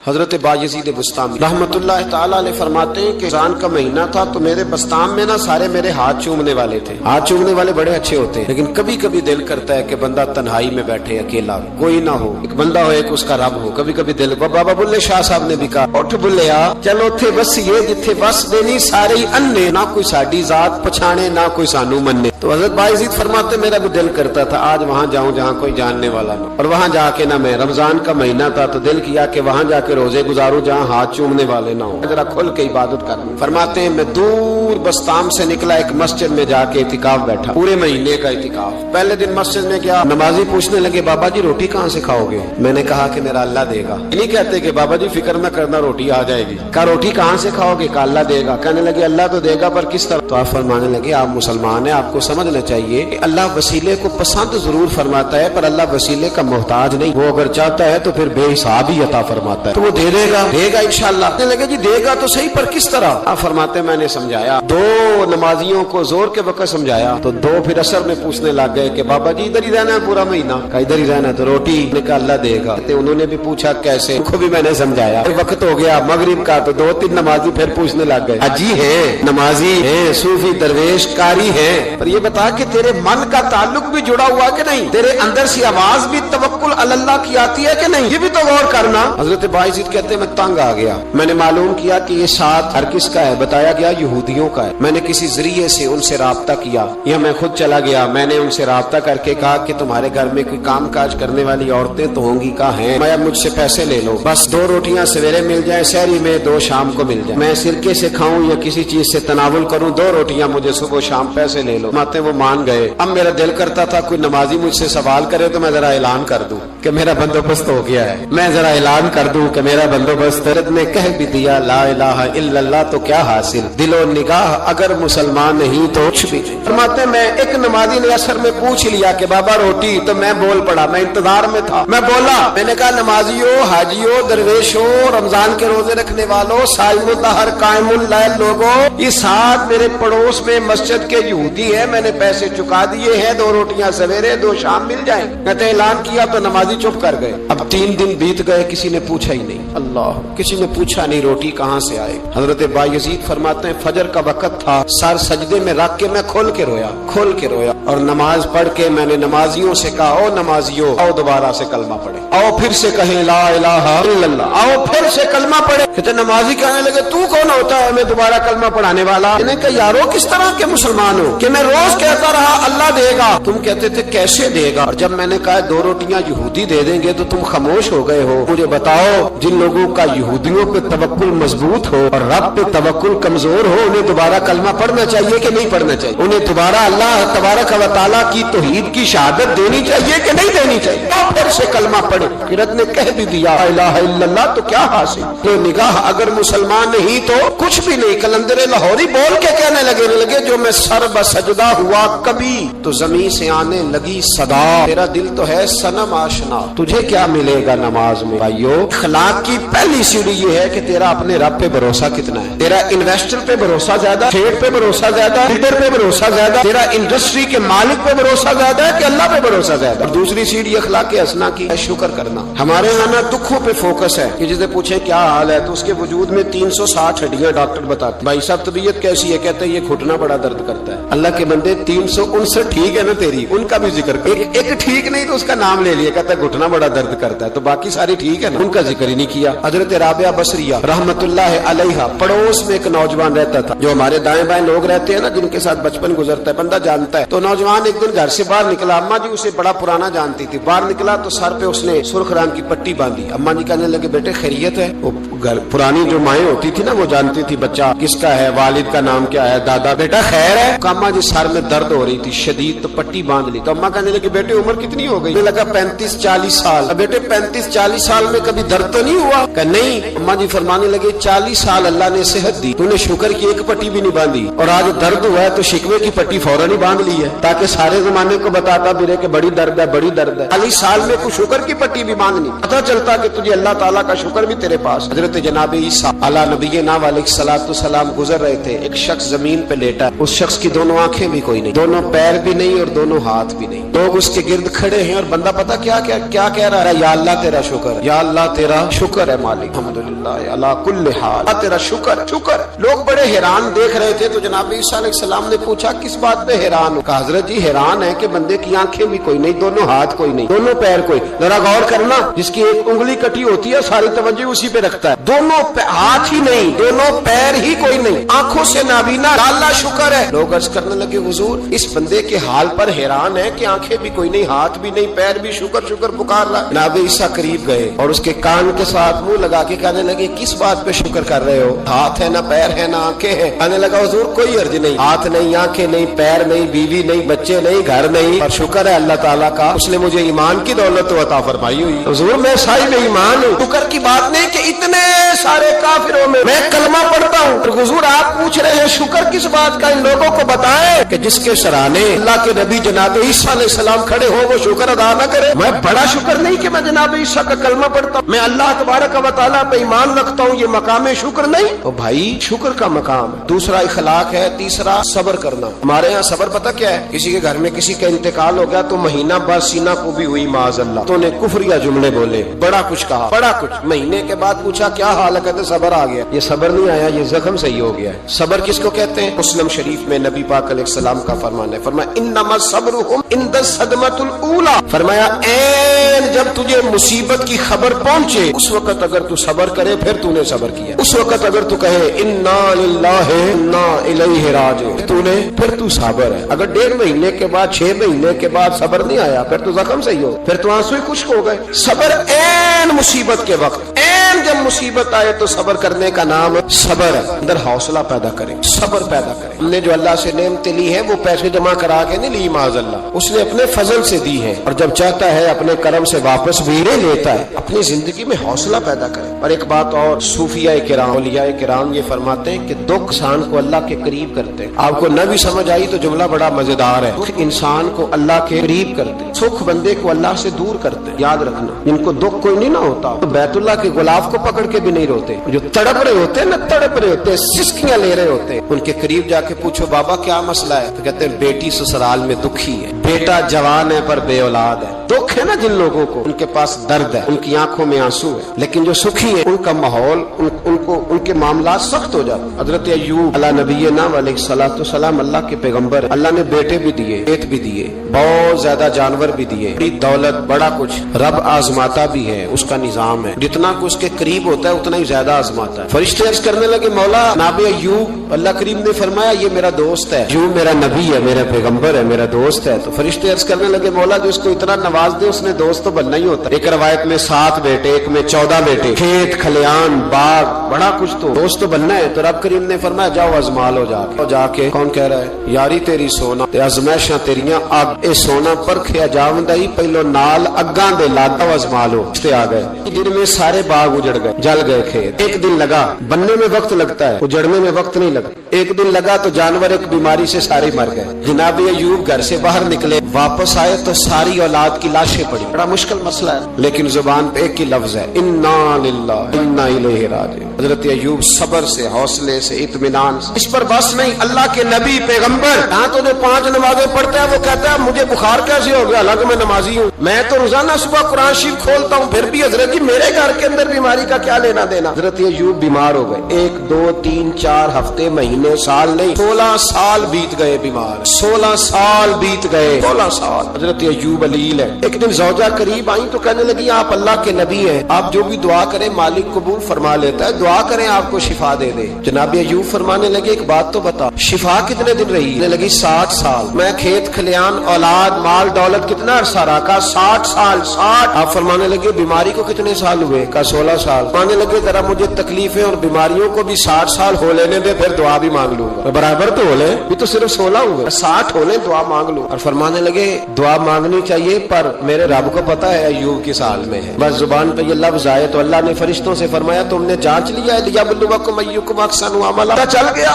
حضرت بایزید بسطامی رحمت اللہ تعالیٰ علیہ فرماتے ہیں کہ رمضان کا مہینہ تھا تو میرے بسطام میں نا سارے میرے ہاتھ چومنے والے تھے. ہاتھ چومنے والے بڑے اچھے ہوتے ہیں، لیکن کبھی کبھی دل کرتا ہے کہ بندہ تنہائی میں بیٹھے اکیلا، کوئی نہ ہو، ایک بندہ ہو ایک اس کا رب ہو. کبھی کبھی دل بابا بلے شاہ صاحب نے بھی کہا اٹھ بلیا چلو تھے بس یہ جتھے بس دینی سارے ہی انے، نہ کوئی ساڈی ذات پچھانے نہ کوئی سانو مننے. تو حضرت بایزید فرماتے میرا بھی دل کرتا تھا آج وہاں جاؤں جہاں کوئی جاننے والا نہ، اور وہاں جا کے نہ میں رمضان کا مہینہ تھا تو دل کیا کہ وہاں جا کے روزے گزاروں جہاں ہاتھ چومنے والے نہ ہوں، ذرا کھل کے عبادت کروں. فرماتے ہیں میں دور بسطام سے نکلا، ایک مسجد میں جا کے اعتکاف بیٹھا، پورے مہینے کا اعتکاف. پہلے دن مسجد میں گیا، نمازی پوچھنے لگے بابا جی روٹی کہاں سے کھاؤ گے؟ میں نے کہا کہ میرا اللہ دے گا. نہیں کہتے کہ بابا جی فکر نہ کرنا روٹی آ جائے گی. کہا روٹی کہاں سے کھاؤ گے؟ کہا اللہ دے گا. کہنے لگے اللہ تو دے گا پر کس طرح؟ تو آپ فرمانے لگے آپ مسلمان ہیں، آپ کو سمجھنا چاہیے کہ اللہ وسیلے کو پسند ضرور فرماتا ہے پر اللہ وسیلے کا محتاج نہیں. وہ اگر چاہتا ہے تو پھر بے حساب ہی عطا فرماتا ہے، تو وہ دے دے گا انشاءاللہ. کہنے لگے جی دے گا تو صحیح پر کس طرح؟ آپ فرماتے ہیں میں نے سمجھایا، دو نمازیوں کو زور کے وقت سمجھایا تو دو پھر اثر میں پوچھنے لگ گئے کہ بابا جی ادھر ہی رہنا ہے پورا مہینہ؟ کہا ادھر ہی رہنا ہے. تو روٹی نے کہا اللہ دے گا. انہوں نے بھی پوچھا کیسے؟ ان کو بھی میں نے سمجھایا. وقت ہو گیا مغرب کا تو دو تین نمازی پھر پوچھنے لگ گئے حجی ہے، نمازی ہے، صوفی درویش قاری ہے، پر یہ بتا کہ تیرے من کا تعلق بھی جڑا ہوا کہ نہیں؟ تیرے اندر سے آواز بھی توکل علی اللہ کی آتی ہے کہ نہیں؟ یہ بھی تو غور کرنا. حضرت بایزید کہتے ہیں میں تنگ آ گیا. میں نے معلوم کیا کہ یہ ساتھ ہر کس کا ہے؟ بتایا گیا یہودیوں کا ہے. میں نے کسی ذریعے سے ان سے رابطہ کیا یا میں خود چلا گیا. میں نے ان سے رابطہ کر کے کہا کہ تمہارے گھر میں کوئی کام کاج کرنے والی عورتیں تو ہوں گی؟ کہا ہیں. میں مجھ سے پیسے لے لو، بس 2 روٹیاں سویرے مل جائیں سحری میں، 2 شام کو مل جائیں. میں سرکے سے کھاؤں یا کسی چیز سے تناول کروں، 2 روٹیاں مجھے صبح شام پیسے لے لو. ماتے وہ مان گئے. اب میرا دل کرتا تھا کوئی نمازی مجھ سے سوال کرے تو میں ذرا اعلان کر دوں کہ میرا بندوبست ہو گیا ہے، میں ذرا اعلان کر دوں کہ میرا بندوبست. حضرت نے کہہ بھی دیا لا الہ الا اللہ تو کیا حاصل، دل و نگاہ اگر مسلمان نہیں تو کچھ بھی. فرماتے میں ایک نمازی نے اثر میں پوچھ لیا کہ بابا روٹی، تو میں بول پڑا، میں انتظار میں تھا. میں بولا، میں نے کہا نمازیوں، حاجیوں، درویشوں، رمضان کے روزے رکھنے والوں، صائم الدہر قائم اللیل لوگوں، یہ ساتھ میرے پڑوس میں مسجد کے یہودی ہے، میں نے پیسے چکا دیے ہیں، 2 روٹیاں سویرے 2 شام مل جائیں. میں نے اعلان کیا تو نمازی چپ کر گئے. اب 3 دن بیت گئے، کسی نے پوچھا ہی نہیں. اللہ، کسی نے پوچھا نہیں روٹی کہاں سے آئے. حضرت بایزید فرماتے ہیں فجر کا وقت تھا، سر سجدے میں رکھ کے میں کھول کے رویا اور نماز پڑھ کے میں نے نمازیوں سے کہا او نمازیوں آؤ دوبارہ سے کلمہ پڑھے، آؤ پھر سے کہیں لا الہ الا اللہ، آؤ پھر سے کلمہ پڑھے. کہتے نمازی کہنے لگے تو کون ہوتا ہے ہمیں دوبارہ کلمہ پڑھانے والا؟ میں نے کہا یارو کس طرح کے مسلمان ہو کہ میں روز کہتا رہا اللہ دے گا، تم کہتے تھے کیسے دے گا، اور جب میں نے کہا 2 روٹیاں یہودی دے دیں گے تو تم خاموش ہو گئے ہو. مجھے بتاؤ جن لوگوں کا یہودیوں پہ توکل مضبوط ہو اور رب پہ توکل کمزور ہو، انہیں دوبارہ کلمہ پڑھنا چاہیے کہ نہیں پڑھنا چاہیے؟ انہیں دوبارہ اللہ تبارک و تعالیٰ کی توحید کی شہادت دینی چاہیے کہ نہیں دینی چاہیے؟ پھر سے کلمہ پڑھے. قرت نے کہہ بھی دیا لا الہ الا اللہ تو کیا حاصل، تو نگاہ اگر مسلمان نہیں تو کچھ بھی نہیں. کلندر لاہوری بول کے کہنے لگے جو میں سر بسجدہ ہوا کبھی تو زمین سے آنے لگی صدا، تیرا دل تو ہے صنم آشنا، تجھے کیا ملے گا نماز میں؟ بھائیو اخلاق کی پہلی سیڑھی یہ ہے کہ تیرا اپنے رب پہ بھروسہ کتنا ہے. تیرا انویسٹر پہ بھروسہ زیادہ، ٹریڈ پہ بھروسہ زیادہ، لیڈر پہ بھروسہ زیادہ، تیرا انڈسٹری کے مالک پہ بھروسہ زیادہ ہے کہ اللہ پہ بھروسہ زیادہ؟ اور دوسری سیڑھی اخلاق حسنہ کی ہے شکر کرنا. ہمارے یہاں نا دکھوں پہ فوکس ہے کہ جسے پوچھیں کیا حال ہے تو اس کے وجود میں 360 ہڈیاں ڈاکٹر بتاتے بھائی صاحب طبیعت کیسی ہے؟ کہتے ہیں یہ گھٹنا بڑا درد کرتا ہے. اللہ کے بندے 359 ٹھیک ہے نا تیری، ان کا بھی ذکر کر. ایک ٹھیک نہیں تو اس کا نام لے لیا، کہتا ہے گھٹنا بڑا درد کرتا ہے، تو باقی ساری ٹھیک ہے نا، ان کا ذکر ہی نہیں کیا. حضرت رابعہ بصریہ رحمت اللہ علیہا پڑوس میں ایک نوجوان رہتا تھا، جو ہمارے دائیں بائیں لوگ رہتے ہیں نا جن کے ساتھ بچپن گزرتا ہے بندہ جانتا ہے. تو نوجوان ایک دن گھر سے باہر نکلا، اماں جی اسے بڑا پرانا جانتی تھی. باہر نکلا تو سر پہ اس نے سرخ رنگ کی پٹی باندھی. اماں جی کہنے لگے بیٹے خیریت ہے؟ وہ گھر پرانی جو مائیں ہوتی تھی نا وہ جانتی تھی بچہ کس کا ہے، والد کا نام کیا ہے، دادا. بیٹا خیر ہے؟ اماں جی سر میں درد ہو رہی تھی شدید، تو پٹی باندھ لی. تو اماں کہنے لگی بیٹے عمر کتنی ہو گئی؟ لگا 35-40 سال. بیٹے 35-40 سال میں کبھی درد تو نہیں ہوا؟ کہ نہیں. اماں جی فرمانے لگے 40 سال اللہ نے صحت دی، تو نے شکر کی ایک پٹی بھی نہیں باندھی، اور آج درد ہوا ہے تو شکوے کی پٹی فوراً ہی باندھ لی ہے. تاکہ سارے زمانے کو بتاتا پھرے کہ بڑی درد ہے بڑی درد ہے. 40 سال میں کوئی شکر کی پٹی بھی باندھنی, پتہ چلتا کہ تجھے اللہ تعالیٰ کا شکر بھی تیرے پاس. حضرت جناب عیسیٰ علیہ نبینا علیہ الصلوۃ والسلام گزر رہے تھے. ایک شخص زمین پہ لیٹا, اس شخص کی دونوں آنکھیں بھی کوئی نہیں, دونوں پیر بھی نہیں اور دونوں ہاتھ بھی نہیں. لوگ اس کے گرد کھڑے ہیں اور بندہ پتہ کیا کہہ رہا ہے, یا اللہ تیرا شکر, یا اللہ تیرا شکر ہے مالک, الحمدللہ علی کل حال, تیرا شکر شکر. لوگ بڑے حیران دیکھ رہے تھے. تو جناب عیسیٰ علیہ السلام نے پوچھا کس بات پہ حیران ہو؟ کہا حضرت جی حیران ہے کہ بندے کی آنکھیں بھی کوئی نہیں, دونوں ہاتھ کوئی نہیں, دونوں پیر کوئی. ذرا غور کرنا, جس کی ایک انگلی کٹی ہوتی ہے ساری توجہ اسی پہ رکھتا ہے, دونوں ہاتھ ہی نہیں, دونوں پیر ہی کوئی نہیں, آنکھوں سے نابینا, اللہ شکر ہے. لوگ عرض کرنے لگے حضور اس بندے کے حال پر حیران ہے کہ آنکھیں بھی کوئی نہیں, ہاتھ بھی نہیں, پیر بھی, شکر شکر پکار رہا. جناب عیسیٰ قریب گئے اور اس کے کان کے ساتھ منہ لگا کے کہنے لگے کس بات پہ شکر کر رہے ہو؟ ہاتھ ہے نہ پیر ہے نہ آنکھیں ہیں. کہنے لگا حضور کوئی عرض نہیں, ہاتھ نہیں, آنکھیں نہیں, پیر نہیں, بیوی نہیں, بچے نہیں, گھر نہیں, اور شکر ہے اللہ تعالیٰ کا, اس نے مجھے ایمان کی دولت عطا فرمائی ہوئی. حضور میں صاحب ایمان ہوں. شکر کی بات نہیں کہ اتنے سارے کافروں میں کلمہ پڑھتا ہوں. حضور آپ پوچھ رہے ہیں شکر کس بات کا؟ ان لوگوں کو بتائیں کہ جس کے سرانے اللہ کے نبی جناب عیسیٰ علیہ السلام کھڑے ہو وہ شکر ادا نہ کرے. میں بڑا شکر نہیں کہ میں جناب عیسیٰ کا کلمہ پڑھتا ہوں, میں اللہ تبارک و تعالیٰ پہ ایمان رکھتا ہوں, یہ مقام شکر نہیں. تو بھائی شکر کا مقام دوسرا اخلاق ہے, تیسرا صبر کرنا. ہمارے یہاں صبر پتہ کیا ہے؟ کسی کے گھر میں کسی کا انتقال ہو گیا تو مہینہ بعد سینہ کو بھی ہوئی معاذ اللہ, تو نے کفریہ جملے بولے, بڑا کچھ کہا, بڑا کچھ. مہینے کے بعد پوچھا کیا حال ہے, کہتے صبر آ گیا. یہ صبر نہیں آیا, یہ زخم صحیح ہو گیا ہے. صبر کس کو کہتے ہیں؟ مسلم شریف میں نبی پاک علیہ السلام کا فرمان ہے, فرمایا انما صبرهم عند الصدمۃ الاولى, فرمایا این جب تجھے مصیبت کی خبر پہنچے اس وقت اگر تو صبر کرے پھر تو نے صبر کیا, اس وقت اگر تو کہے انا للہ انا الیہ راجعون تو نے, پھر تو صابر ہے. اگر 1.5 مہینے کے بعد 6 مہینے کے بعد صبر نہیں آیا پھر تو زخم صحیح ہو, پھر تو آنسو ہی خشک ہو گئے. صبر این مصیبت کے وقت, این جب مصیبت آئے تو صبر کرنے کا نام صبر ہے. اندر حوصلہ پیدا کریں, صبر پیدا کریں. ہم نے جو اللہ سے نعمتیں لی ہیں وہ پیسے جمع کرا کے نہیں لی معاذ اللہ, اس نے اپنے فضل سے دی ہے, اور جب چاہتا ہے اپنے کرم سے واپس بھی لیتا ہے. اپنی زندگی میں حوصلہ پیدا کریں. اور ایک بات اور, صوفیاء کرام اولیاء کرام یہ فرماتے ہیں کہ دکھ انسان کو اللہ کے قریب کرتے ہیں. آپ کو نہ بھی سمجھ آئی تو جملہ بڑا مزیدار ہے. دکھ انسان کو اللہ کے قریب کرتے ہیں, سکھ بندے کو اللہ سے دور کرتے ہیں. یاد رکھنا, جن کو دکھ کوئی نہیں نہ ہوتا تو بیت اللہ کے غلاف کو پکڑ کے بھی نہیں روتے. جو تڑپ رہے ہوتے ہیں نا, تڑپ رہے ہوتے ہیں, سسکیاں لے رہے ہوتے ہیں, ان کے قریب جا کے پوچھو بابا کیا مسئلہ ہے, تو کہتے ہیں بیٹی سسرال میں دکھی ہے, بیٹا جوان ہے پر بے اولاد ہے. دکھ ہے نا جن لوگوں کو, ان کے پاس درد ہے, ان کی آنکھوں میں آنسو ہے. لیکن جو سکھی ہیں ان کا ماحول, ان کے معاملات سخت ہو جاتے. حضرت ایوب علیہ نبینا علیہ الصلوۃ والسلام اللہ کے پیغمبر, اللہ نے بیٹے بھی دیے, بیٹ بھی دیے, بہت زیادہ جانور بھی دیے, بڑی دولت, بڑا کچھ. رب آزماتا بھی ہے, اس کا نظام ہے, جتنا کو اس کے قریب ہوتا ہے اتنا ہی زیادہ آزماتا ہے. فرشتے عرض کرنے لگے مولا جناب ایوب, اللہ کریم نے فرمایا یہ میرا دوست ہے, ایوب میرا نبی ہے, میرا پیغمبر ہے, میرا دوست ہے. تو فرشتے عرض کرنے لگے مولا جو اس کو اتنا نواز دے اس نے دوست تو بننا ہی ہوتا ہے. ایک روایت میں 7 بیٹے, ایک میں 14 بیٹے, کھیت کھلیان باغ, بڑا کچھ, تو دوست تو بننا ہے. تو رب کریم نے فرمایا جاؤ ازما لو جا کے. کون کہہ رہا ہے یاری تیری سونا تے ازمائشاں تیریاں اگ, اے سونا پرکھیا جاوندا ہی پہلو نال اگاں دے لادا ازما لو. تے آ گئے, دن میں سارے باغ اجڑ گئے, جل گئے کھیت. ایک دن لگا, بننے میں وقت لگتا ہے, اجڑنے میں وقت نہیں لگتا. ایک دن لگا تو جانور ایک بیماری سے سارے مر گئے. جناب ایوب گھر سے باہر نکلے, واپس آئے تو ساری اولاد کی لاشیں پڑی. بڑا مشکل مسئلہ ہے, لیکن زبان پہ ایک ہی لفظ ہے انا للہ انا الیہ راجعون. حضرت ایوب صبر سے, حوصلے سے, اطمینان سے. اس پر بس نہیں, اللہ کے نبی پیغمبر ہاں تو جو 5 نمازیں پڑھتا ہے وہ کہتا ہے مجھے بخار کیسے ہو گیا, حالانکہ میں نمازی ہوں, میں تو روزانہ صبح قرآن شریف کھولتا ہوں, پھر بھی حضرت جی میرے گھر کے اندر بیماری کا کیا لینا دینا. حضرت ایوب بیمار ہو گئے, 1 2 3 4 ہفتے, مہینے, سال نہیں, 16 سال بیت گئے بیمار, 16 سال بیت گئے, 16 سال. حضرت ایوب علیل ہے. ایک دن زوجہ قریب آئیں تو کہنے لگی آپ اللہ کے نبی ہیں, آپ جو بھی دعا کریں مالک قبول فرما لیتا ہے, دعا کریں آپ کو شفا دے دے. جناب ایوب فرمانے لگے ایک بات تو بتا, شفا کتنے دن رہی؟ کہنے لگی 60 سال. میں کھیت کھلیان اولاد مال دولت کتنا عرصہ رہا؟ کہا 60 سال. 60. آپ فرمانے لگے بیماری کو کتنے سال ہوئے؟ کہا 16 سال. فرمانے لگے ذرا مجھے تکلیفیں اور بیماریوں کو بھی 60 سال ہو لینے دے, پھر دعا بھی مانگ لوں گا. برابر تو ہو لے, یہ تو صرف 16 ہوئے, 60 ہو لے دعا مانگ لوں. اور فرمانے لگے دعا مانگنی چاہیے پر میرے رب کو پتا ہے ایوب کس حال میں ہے, بس زبان پہ یہ لفظ آئے تو اللہ نے فرشتوں سے فرمایا تم نے جانچ لیا ہے لیبلوکم ایکم احسن عملا. چل گیا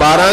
12